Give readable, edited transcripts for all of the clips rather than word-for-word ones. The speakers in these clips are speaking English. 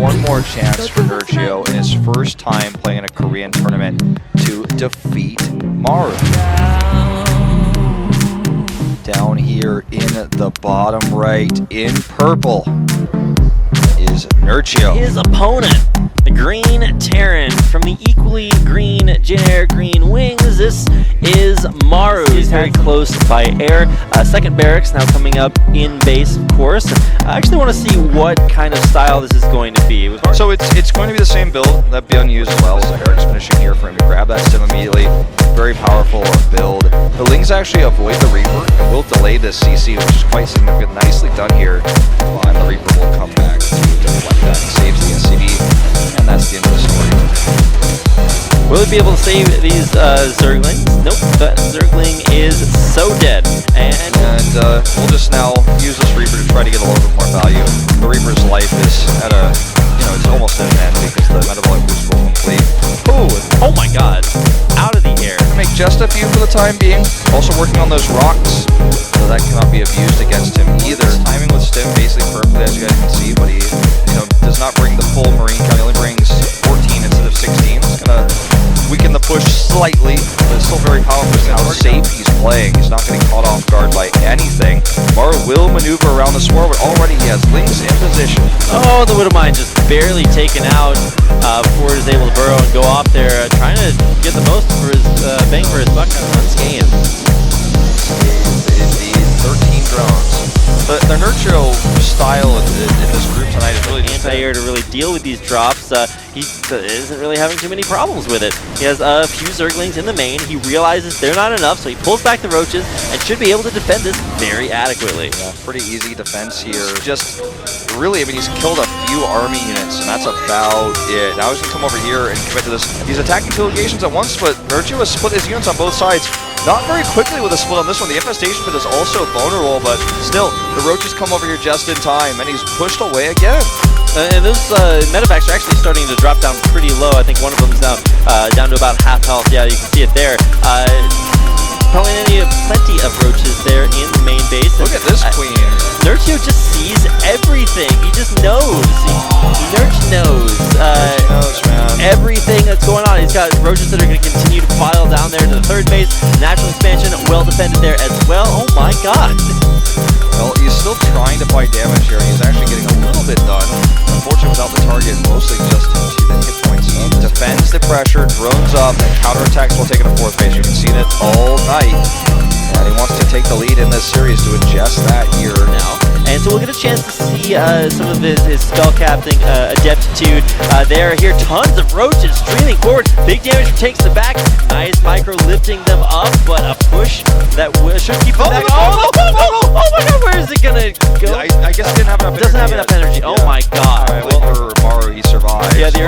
one more chance for Nerchio in his first time playing in a Korean tournament to defeat Maru. Down here in the bottom right, in purple, is Nerchio. His opponent, the green Terran from the equally green Jin green wings. This is Maru. He's very close by air. Second barracks now coming up in base, of course. I actually want to see what kind of style this is going to be. So it's going to be the same build that Byung as well. So Eric's finishing here for him to grab that stim immediately. Very powerful build. The Lings actually avoid the Reaper and will delay this CC, which is quite significant. Nicely done here. And the Reaper will come back to deflect that and saves the SCV. And that's the end of the story. Will he be able to save these Zerglings? Nope, that Zergling is so dead. And we'll just now use this Reaper to try to get a little bit more value. The Reaper's life is at a, it's almost at an end because the metabolic boost will complete. Oh my god, out of the air. Make just a few for the time being. Also working on those rocks, so that cannot be abused against him either. Timing with stim basically perfectly, as you guys can see, but he does not bring the full Marine count. He only brings 14 instead of 16. It's gonna weaken the push slightly, but it's still very powerful. How safe he's playing. He's not getting caught off guard by anything. Maru will maneuver around the swarm, but already he has Lings in position. Oh, the Widow Mine just barely taken out before he's able to burrow and go off there, trying to get the most for his bang for his buck on this game. Indeed, 13 drones. The Nerchio style in this group tonight is really anti-air to really deal with these drops. He isn't really having too many problems with it. He has a few Zerglings in the main. He realizes they're not enough, so he pulls back the roaches and should be able to defend this very adequately. Yeah, pretty easy defense here. Just really, he's killed a few army units, and that's about it. Now he's going to come over here and commit to this. He's attacking two locations at once, but Nerchio has split his units on both sides. Not very quickly with a split on this one. The infestation pit is also vulnerable, but still, the roaches come over here just in time, and he's pushed away again. And those medevacs are actually starting to drop down pretty low. I think one of them's now down to about half health. Yeah, you can see it there. Plenty of roaches there in the main base. Look at this queen. Nerchio just sees everything. He just knows. Nerch knows. Everything that's going on. He's got roaches that are going to continue to file down there to the third base. Natural expansion, well defended there as well. Oh my god. Well, he's still trying to fight damage here. He's actually getting a little bit done. Unfortunately, without the target, mostly just to the hit points. He defends the pressure, drones up, and counterattacks while taking a fourth base. You can see that all night. And he wants to take the lead in this series to ingest that here now. And so we'll get a chance to see some of his spell casting adeptitude there. Here, tons of roaches streaming forward. Big damage takes the back. Nice micro lifting them up, but a push that should keep them back. Oh my god, where is it gonna go? I guess he didn't have enough energy. Doesn't have enough energy. Yeah. Oh my god. All right, well, for Maru, he survives. Yeah, these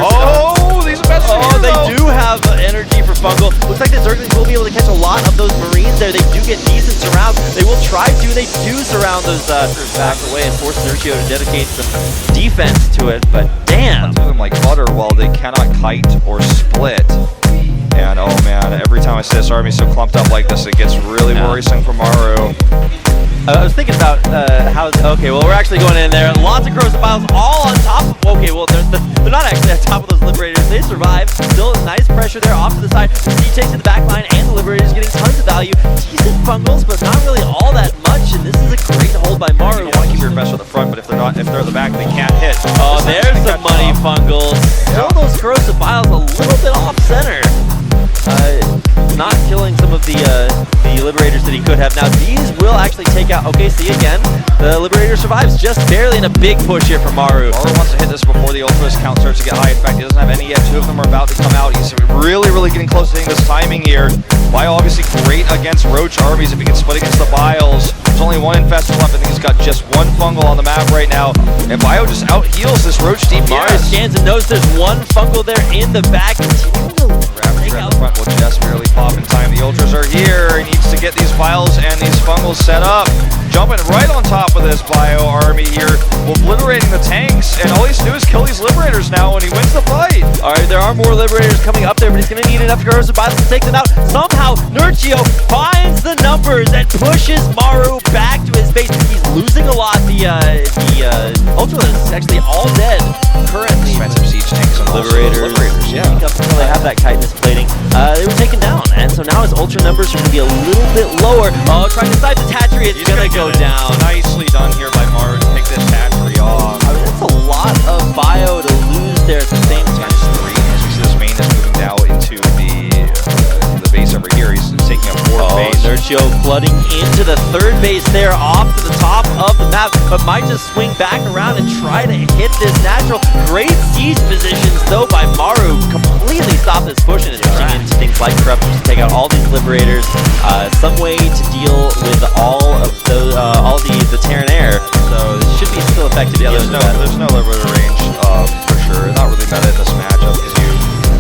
are best. Oh, they do have energy for fungal. Looks like the Zerglings will be able to catch a lot of those Marines there. They do get decent surrounds. They will try to. They do surround those back away and force Nerchio to dedicate some defense to it, but damn. Do them like butter while they cannot kite or split. And oh man, every time I see this army so clumped up like this, it gets really worrisome for Maru. I was thinking about okay, well, we're actually going in there. Lots of corrosive piles all on top of, okay, well, they're not actually on top of those Liberators. They survive. Still nice pressure there off to the side. He takes to the back line, and the Liberators getting tons of value. Decent fungals, but not really all that much, and this is a great hold by Maru. You want to keep your best at the front, but if they're at the back, they can't hit. Oh, there's some money fungals. Still those corrosive piles a little bit off center. Not killing some of the Liberators that he could have. Now these will actually take out OKC again. The Liberator survives just barely in a big push here from Maru. Maru wants to hit this before the Ultra's count starts to get high. In fact, he doesn't have any yet. Two of them are about to come out. He's really getting close to hitting this timing here. Bio obviously great against Roach armies if he can split against the Biles. There's only one infested left. I think he's got just one fungal on the map right now. And Bio just out-heals this Roach DPS. Maru scans and knows there's one fungal there in the back. Ravager in the front will just barely pop in time. The Ultras are here. He needs to get these Biles and these fungals set up. Jumping right on top of this Bio army here, obliterating the tanks. And all he's to do is kill these Liberators now, and he wins the fight. All right, there are more Liberators coming up there, but he's going to need enough corrosive Biles to take them out. Somehow, Nerchio finds the numbers and pushes Maru back to his base. He's losing a lot. The Ultra is actually all dead. currently expensive siege tanks and Liberators. Liberators, yeah. Up until they have that chitinous plating. They were taken down, and so now his ultra numbers are going to be a little bit lower. Oh, trying to snipe the Hatchery. It's going to go down. Nicely done here by Maru to pick this Hatchery off. I mean, that's a lot of bio to lose there at the same time. Three, as we see this main is moving now into the base over here. He's taking a fourth base. Nerchio flooding into the third base there, off to the top of the map, but might just swing back around and try to hit this natural. Great siege positions though by Maru, completely stop this push and is pushing into things like Corruptors to take out all these Liberators. Some way to deal with all the Terran air, so it should be still effective. Yeah, there's no Liberator range for sure. Not really meta in this matchup because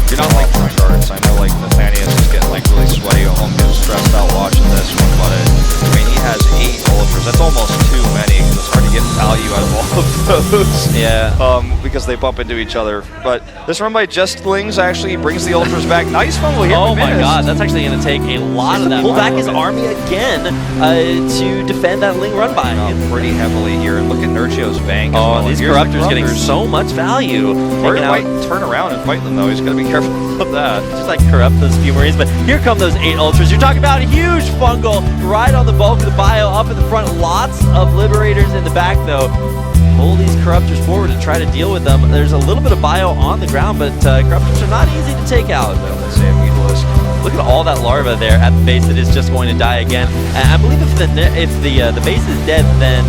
you're not like Charts. I know like Nathanius is getting like really sweaty at home, getting stressed out watching this one, but I mean he has 8 ultras. That's almost too many. It's hard to get value out of all of those. Yeah. Because they bump into each other. But this run by Justlings actually brings the ultras back. Nice fumble here. Oh my god, that's actually going to take a lot of that. Pull back his army again to defend that Ling run by. Pretty heavily here. Look at Nerchio's bank. Oh, these Corruptors getting so much value. Maru might turn around and fight them though. He's got to be careful of that. Just like corrupt those few Marines, but here come those 8 ultras. You're talking about a huge fungal right on the bulk of the bio up in the front. Lots of Liberators in the back though. Pull these Corruptors forward and try to deal with them. There's a little bit of bio on the ground, but Corruptors are not easy to take out. Look at all that larva there at the base that is just going to die again. And I believe if the base is dead, then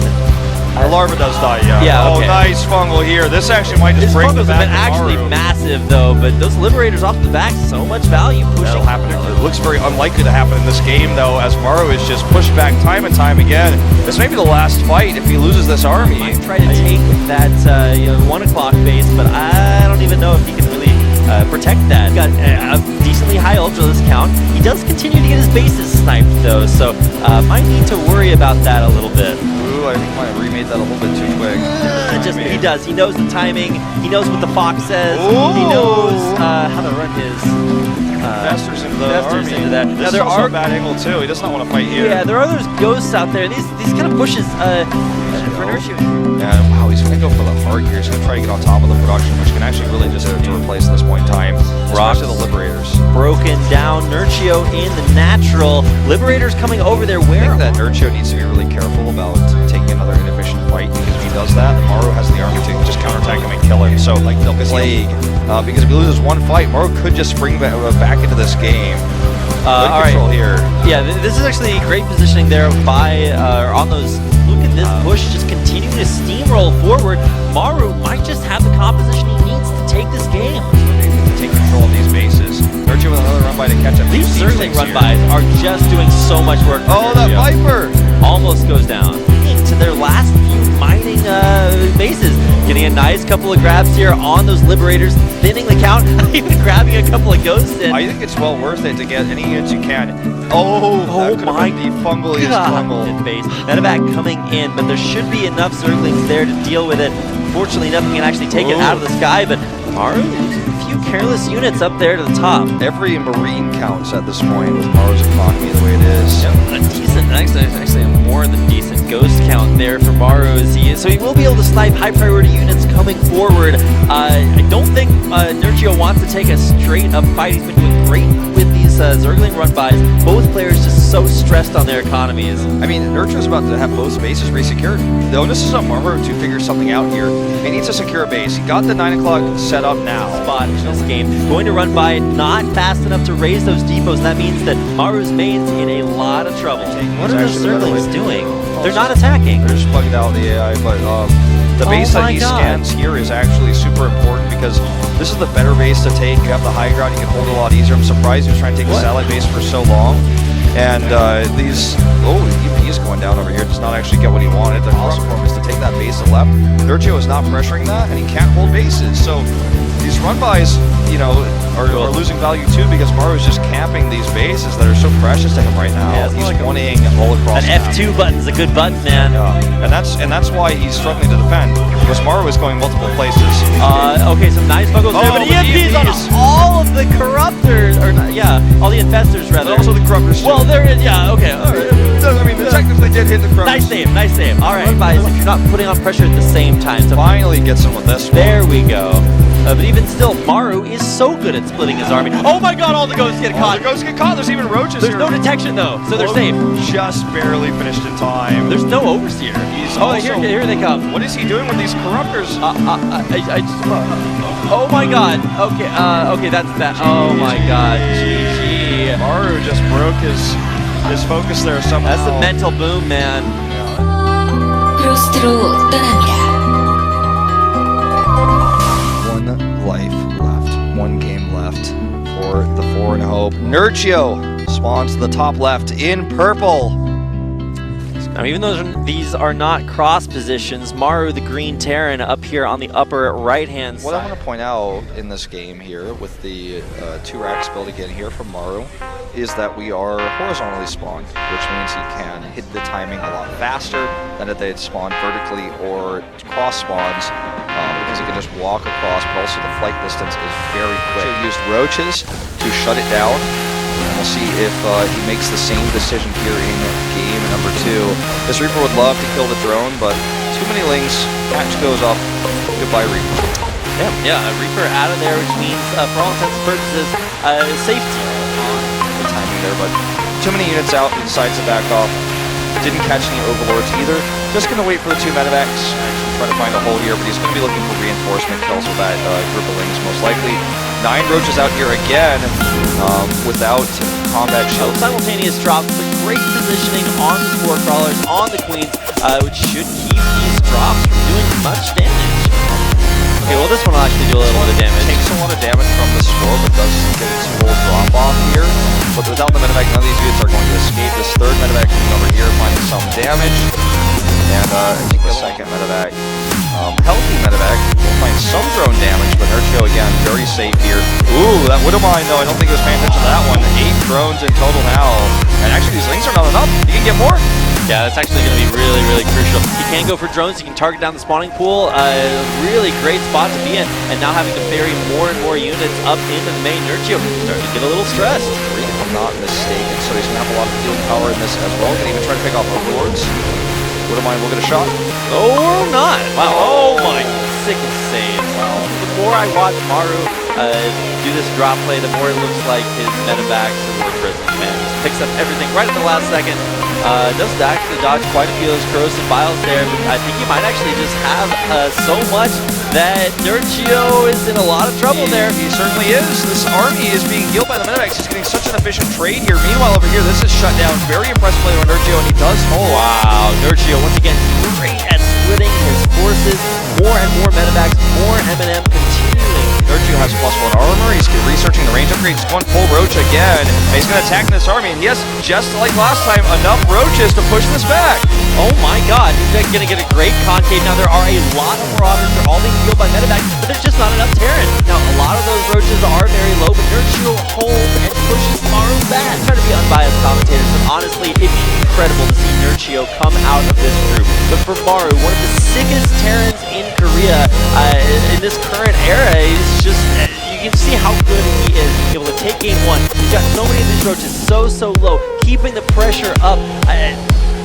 the larva does die, yeah. Yeah, okay. Okay. Oh, nice fungal here. This actually might just break the back. Have been actually massive though, but those Liberators off the back, so much value pushing. That'll happen. It looks very unlikely to happen in this game though, as Maru is just pushed back time and time again. This may be the last fight if he loses this army. Might try to take that 1 o'clock base, but I don't even know if he can really protect that. He's got a decently high ultra this count. He does continue to get his bases sniped though, so might need to worry about that a little bit. Ooh, I think I might have remade that a little bit too quick. He does. He knows the timing. He knows what the fox says. Ooh. He knows how to run his investors into the army. Into that. This is also a bad angle too. He does not want to fight here. Yeah, there are those ghosts out there. These kind of pushes for Nerchio. Yeah, wow, he's going to go for the hard gear. He's going to try to get on top of the production, which can actually really just to replace at this point in time. Especially the Liberators. Broken down. Nerchio in the natural. Liberators coming over there. Where? I think that Nerchio needs to be really careful about taking another inefficient fight, because if he does that, then Maru has the army to just counterattack him and kill him. So, like, they'll plague. Because if he loses one fight, Maru could just spring back into this game. All control right. here. Yeah, this is actually great positioning there by on those. Look at this push just continuing to steamroll forward. Maru might just have the composition he needs to take this game. Take control of these bases. Nerchio with another run by to catch up. These Zergling run bys are just doing so much work. Oh, that Viper! Almost goes down. To their last few mining bases. Getting a nice couple of grabs here on those Liberators, thinning the count, even grabbing a couple of ghosts in. I think it's well worth it to get any units you can. Oh my god. The fungliest fungal. Medevac coming in, but there should be enough Zerglings there to deal with it. Fortunately, nothing can actually take it out of the sky, but Maru losing a few careless units up there to the top. Every Marine counts at this point with Maru's economy the way it is. Yep, a decent, actually a more than decent ghost count there for Maru. So he will be able to snipe high priority units coming forward. I don't think Nerchio wants to take a straight up fight. He's been doing great with these Zergling run-bys. Both players just so stressed on their economies. I mean, Nerchio's about to have both bases resecured. The onus is on Maru to figure something out here. He needs to secure a base. He got the 9 o'clock set up now. Spot in this game. Going to run by, not fast enough to raise those depots, and that means that Maru's main's in a lot of trouble. What are those Zerglings doing? They're not attacking. They're just plugging out the AI, but the base that he scans here is actually super important because this is the better base to take. You have the high ground, you can hold it a lot easier. I'm surprised he was trying to take the satellite base for so long. And these, EP is going down over here, does not actually get what he wanted. The cross form is to take that base to left. Nerchio is not pressuring that, and he can't hold bases. So these run-bys, you know, are losing value too because Maru is just camping these bases that are so precious to him right now. Yeah, he's one-ing all across. That F2 button's a good button, man. Yeah. And that's why he's struggling to defend because Maru is going multiple places. Okay, some nice buggles there, but EMPs on all of the corruptors, or not, yeah, all the infestors rather. But also the corruptors. Well, there is, yeah, okay. All right. I mean, the technically did hit the corruptors. Nice save, nice save. All right, guys, if you're not putting on pressure at the same time. So finally gets him with this one. There we go. But even still, Maru is so good at splitting his army. Oh my god, all the ghosts get caught. The ghosts get caught. There's even roaches There's here. no detection though, so they're safe. Just barely finished in time. There's no overseer. He's here they come. What is he doing with these corruptors? Oh my god. Okay, okay, that's that. Oh my god. GG. Maru just broke his focus there somehow. That's a mental boom, man. One life left. One game left for the 4 and hope. Nerchio spawns to the top left in purple. Now, even though these are not cross positions, Maru, the green Terran, up here on the upper right-hand side. What I want to point out in this game here with the 2 racks build again here from Maru is that we are horizontally spawned, which means he can hit the timing a lot faster than if they had spawned vertically or cross spawns because he can just walk across, but also the flight distance is very quick. He used roaches to shut it down. And we'll see if he makes the same decision here in game number 2. This Reaper would love to kill the drone, but too many links. Patch goes up. Goodbye, Reaper. Yeah, Reaper out of there, which means, for all intents and purposes, safety on the timing there, but too many units out. He decides to back off. Didn't catch any Overlords either. Just going to wait for the 2 medevacs. Actually try to find a hole here, but he's going to be looking for reinforcement kills with that group of lings, most likely. 9 roaches out here again without combat shields. Simultaneous drops, but great positioning on the Spore Crawlers, on the Queens, which should keep these drops from doing much damage. Okay, well this one will actually do a little bit of damage. Takes a lot of damage from the Spore, but does get its full drop off here. But without the medevac, none of these units are going to escape. This 3rd medevac coming over here, finding some damage. And I think the 2nd medevac, healthy medevac, will find some drone damage, but Nerchio again, very safe here. Ooh, that Widowmine though, I don't think he was paying attention to that one. 8 drones in total now. And actually these links are not enough. You can get more. Yeah, that's actually going to be really, really crucial. He can go for drones, he can target down the spawning pool. Really great spot to be in. And now having to ferry more and more units up into the main, Nerchio starting to get a little stressed. If I'm not mistaken, so he's going to have a lot of healing power in this as well. Can even try to pick off Overlords. Widowmine will get a shot. Or not. Wow. Oh my, sickest save. Wow. The more I watch Maru do this drop play, the more it looks like his medevacs are really prison. Man, just picks up everything right at the last second. Does actually dodge quite a few of those corrosive vials there, but I think he might actually just have so much that Nerchio is in a lot of trouble there. He certainly is. This army is being healed by the medevacs. He's getting such an efficient trade here. Meanwhile, over here, this is shut down very impressively on Nerchio, and he does hold. Wow, Nerchio once again great at splitting his forces. More and more medevacs, more M&M continuing. Nerchio has +1 armor. He's researching the range upgrades. He's going full roach again. And he's going to attack this army, and he has, just like last time, enough roaches to push this back. Oh my god, he's going to get a great concave. Now there are a lot of marauders. They're all being healed by medevacs, but there's just not enough Terran. Now a lot of those roaches are very low, but Nerchio holds and pushes Maru back. I'm trying to be unbiased commentators, but honestly, it'd be incredible to see Nerchio come out of this group. But for Maru, one of the sickest Terrans in Korea in this current era, is just, you can see how good he is able to take game 1. He's got so many of these roaches so low, keeping the pressure up.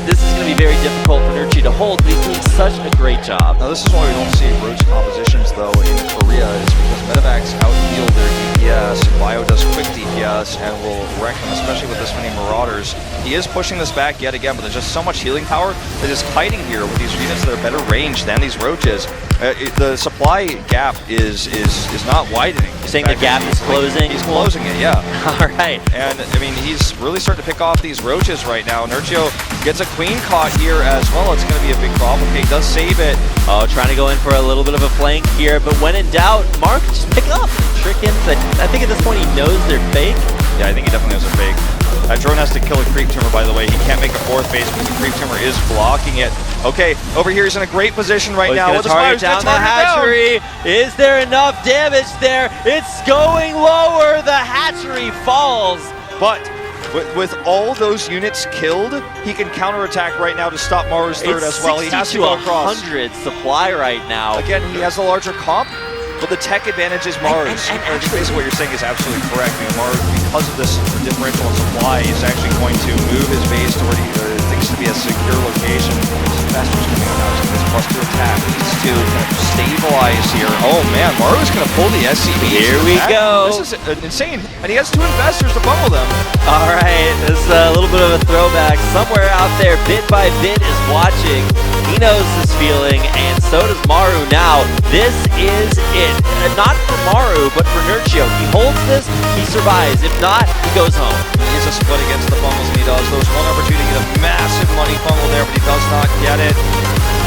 This is going to be very difficult for Nerchio to hold, but he's doing such a great job. Now this is why we don't see roach compositions though in Korea, is because medevacs out-heal their DPS, Bio does quick DPS and will wreck them, especially with this many marauders. He is pushing this back yet again, but there's just so much healing power that is fighting here with these units that are better ranged than these roaches. The supply gap is not widening. You're saying the gap is closing? He's closing it, yeah. Alright. And I mean, he's really starting to pick off these roaches right now. Nerchio gets a queen caught here as well. It's going to be a big problem. Okay, he does save it. Oh, trying to go in for a little bit of a flank here, but when in doubt, Mark just pick up, trick him. I think at this point he knows they're fake. Yeah, I think he definitely knows they're fake. That drone has to kill a creep tumor, by the way. He can't make a 4th base because the creep tumor is blocking it. Okay, over here he's in a great position right now. With the target down the hatchery. Is there enough damage there? It's going lower. The hatchery falls. But with all those units killed, he can counterattack right now to stop Maru's third as well. He has to go across. 100 supply right now. Again, he has the larger comp, but the tech advantage is Maru's. And basically what you're saying is absolutely correct. I mean, Maru, because of this differential in supply, he's actually going to move his base to where he thinks to be a secure location. Investors coming out now, so this +2 attack needs to kind of stabilize here. Oh man, Maru's going to pull the SCB. Here we go. This is insane. And he has 2 investors to bundle them. All right, this is a little bit of a throwback. Somewhere out there, Bit by Bit is watching. He knows this feeling, and so does Maru now. This is it. Not for Maru, but for Nerchio. He holds this, he survives. If not, he goes home. He's a split against the funnels, and he does. There's one opportunity to get a massive money funnel there, but he does not get it.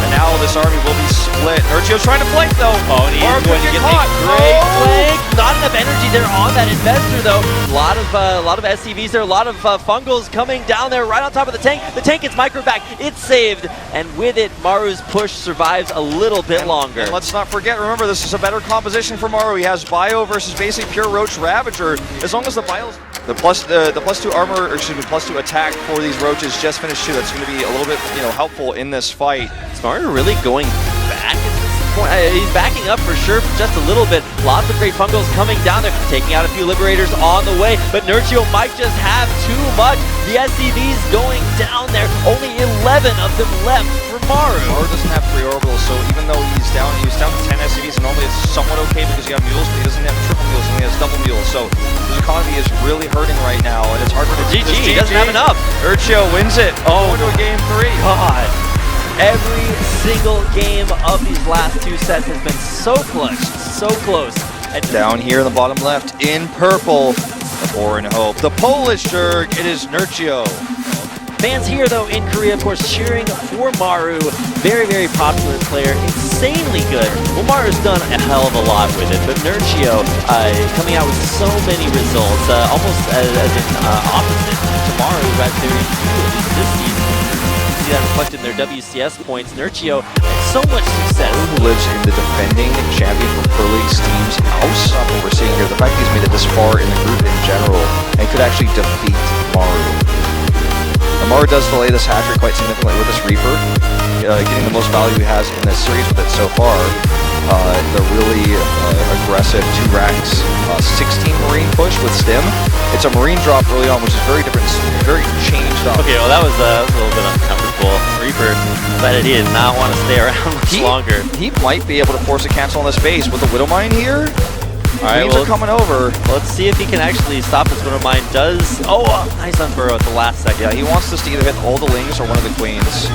And now this army will be split. Nerchio's trying to flank, though. Oh, and he's going to get caught. A great flank. Not enough energy there on that investor, though. A lot of SCVs there, a lot of fungals coming down there right on top of the tank. The tank gets micro back. It's saved, and with it, Maru's push survives a little bit longer. And let's not forget, remember, this is a better composition for Maru. He has Bio versus basically pure Roach Ravager. As long as the Bio's the +2 armor, or excuse me, +2 attack for these roaches just finished too. That's going to be a little bit, helpful in this fight. Is Maru really going back at this point? He's backing up for sure, for just a little bit. Lots of great fungals coming down there, taking out a few Liberators on the way, but Nerchio might just have too much. The SCVs going down there, only 11 of them left for Maru. Maru doesn't have 3 orbitals, so even though he was down to 10 SCVs, and normally it's somewhat okay because you have mules, but he doesn't have triple mules, and he has double mules, so his economy is really hurting right now, and it's hard for him to GG, he doesn't have enough. Nerchio wins it. Going to a game 3. God. Every single game of these last 2 sets has been so clutch, so close. And down here in the bottom left, in purple, the Foreign Hope, the Polish Zerg, it is Nerchio. Fans here, though, in Korea, of course, cheering for Maru. Very, very popular player, insanely good. Well, Maru's done a hell of a lot with it, but Nerchio coming out with so many results, almost as an opposite to Maru, who had very few at least this season. You see that reflected in their WCS points. Nerchio had so much success. Who lives in the defending champion from Furley's team's house? What we're seeing here, the fact he's made it this far in the group in general, and could actually defeat Maru. Maru does delay this hatchery quite significantly with this Reaper, getting the most value he has in this series with it so far. The really aggressive 2 racks, 16 Marine push with Stim. It's a Marine drop early on, which is very different, very changed up. Okay, well that was a little bit uncomfortable. Reaper decided he did not want to stay around much longer. He might be able to force a cancel on this base with the Widowmine here. All right, Queens are coming over. Let's see if he can actually stop this. Widowmine does. Oh, nice unburrow at the last second. Yeah, he wants this to either hit all the Lings or one of the Queens.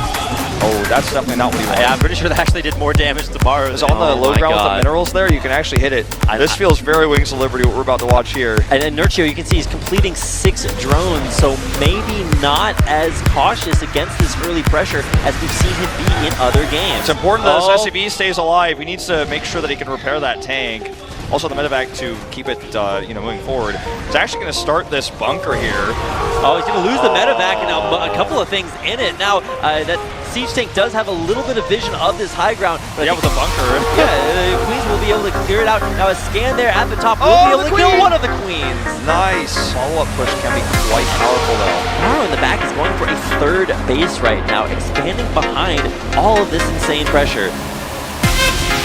Oh, that's definitely not what he wants. Yeah, I'm pretty sure that actually did more damage to Maru. It's on the low ground with the minerals there. You can actually hit it. This feels very Wings of Liberty, what we're about to watch here. And Nerchio, you can see he's completing 6 drones, so maybe not as cautious against this early pressure as we've seen him be in other games. It's important that his SCB stays alive. He needs to make sure that he can repair that tank. Also, the medevac to keep it, moving forward. He's actually going to start this bunker here. Oh, he's going to lose the medevac, and now a couple of things in it. Now, that siege tank does have a little bit of vision of this high ground. But yeah, with the bunker. Yeah, the Queens will be able to clear it out. Now, a scan there at the top will be able to kill one of the Queens. Nice. Follow-up push can be quite powerful, though. Maru in the back is going for a 3rd base right now, expanding behind all of this insane pressure.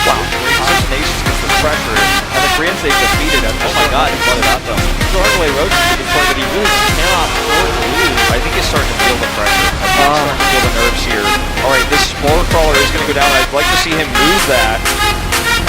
Wow, great combinations against the pressure. And the Koreans they've defeated at oh my god, he flooded out them. He's throwing away roaches to the point that he really cannot afford to lose. I think he's starting to feel the pressure. I think he's starting to feel the nerves here. Alright, this Spore Crawler is going to go down. I'd like to see him move that.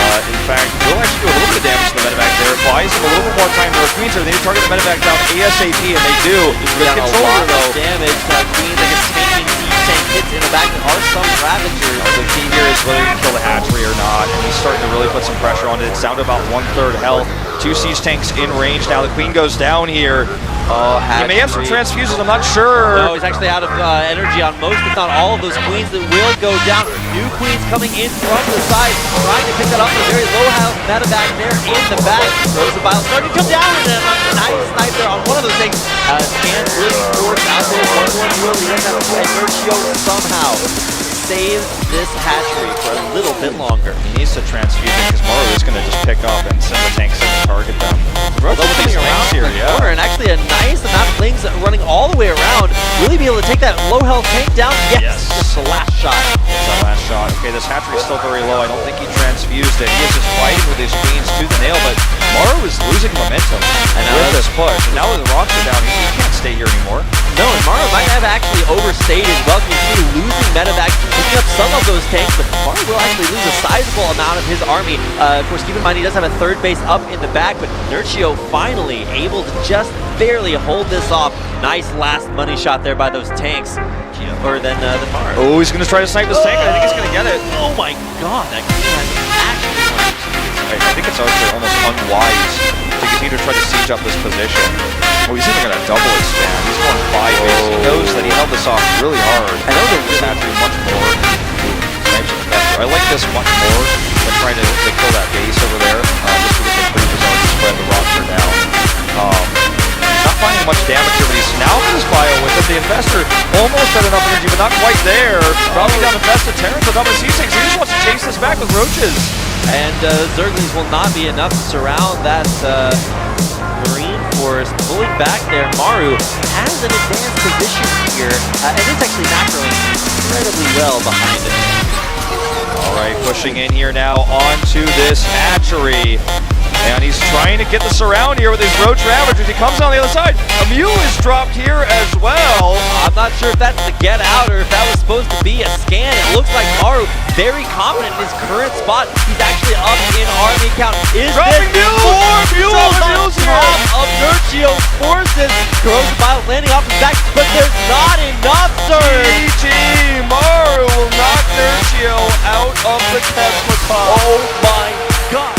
In fact, we'll actually do a little bit of damage to the medevac there. Buys him a little bit more time. The Queens are, they need to target the medevac down ASAP, and they do. He's got a lot of damage. Queens, like a tanking siege tank hits in the back. There are some Ravagers. The key here is whether you can kill the hatchery or not, and he's starting to really put some pressure on it. It's down to about 1/3 health. 2 siege tanks in range now. The Queen goes down here. He may have some transfuses, I'm not sure. No, he's actually out of energy on most, if not all of those Queens that will go down. New Queens coming in from the side, trying to pick that up with a very low health medevac there in the back. Rosabile starting to come down, and then a nice snipe there on one of those things. Scan really forced out there. 1-1 will be in that play. Nerchio somehow save this hatchery for a little bit longer. He needs to transfuse it because Maru is going to just pick up and send the tanks in to target them. Although with these lings here, corner, and actually a nice amount of lings running all the way around, really be able to take that low health tank down. Yes, just the last shot. It's that last shot. Okay, this hatchery is still very low. I don't think he transfused it. He is just fighting with his queens to the nail, but Maru is losing momentum with this push. And now that the rocks are down, he can't stay here anymore. No, and Maru might have actually overstayed as well. You see losing medevac, picking up some of those tanks, but Maru will actually lose a sizable amount of his army. Of course, keep in mind he does have a third base up in the back, but Nerchio finally able to just barely hold this off. Nice last money shot there by those tanks. Or then Maru. Oh, he's going to try to snipe this tank. I think he's going to get it. Oh my god, that game has actually won. I think it's actually almost unwise to continue to try to siege up this position. Oh, he's even going to double his spam. He's going 5 base. He knows that he held this off really hard. I know this hatchery much more. I like this much more than trying to kill that base over there, just because the creep is on to spread the rocks are down. He's not finding much damage here, but he's now in his bio with him. The Infestor almost had enough energy, but not quite there. Dropping down Infested Terrans with up his C6. He just wants to chase this back with roaches. And Zerglings will not be enough to surround that Marine force. Pulling back there, Maru has an advanced position here, and it's actually macroing incredibly well behind him. All right, pushing in here now onto this hatchery. And he's trying to get the surround here with his Roach Ravagers. He comes on the other side. A Mule is dropped here as well. I'm not sure if that's the get out or if that was supposed to be a scan. It looks like Maru very confident in his current spot. He's actually up in army count. Is dropping this Mules! Mules top of Nerchio's forces? Corrosive Bile landing off his back, but there's not enough, sir. GG! Maru will knock Nerchio out of the KeSPA Cup. Oh my god.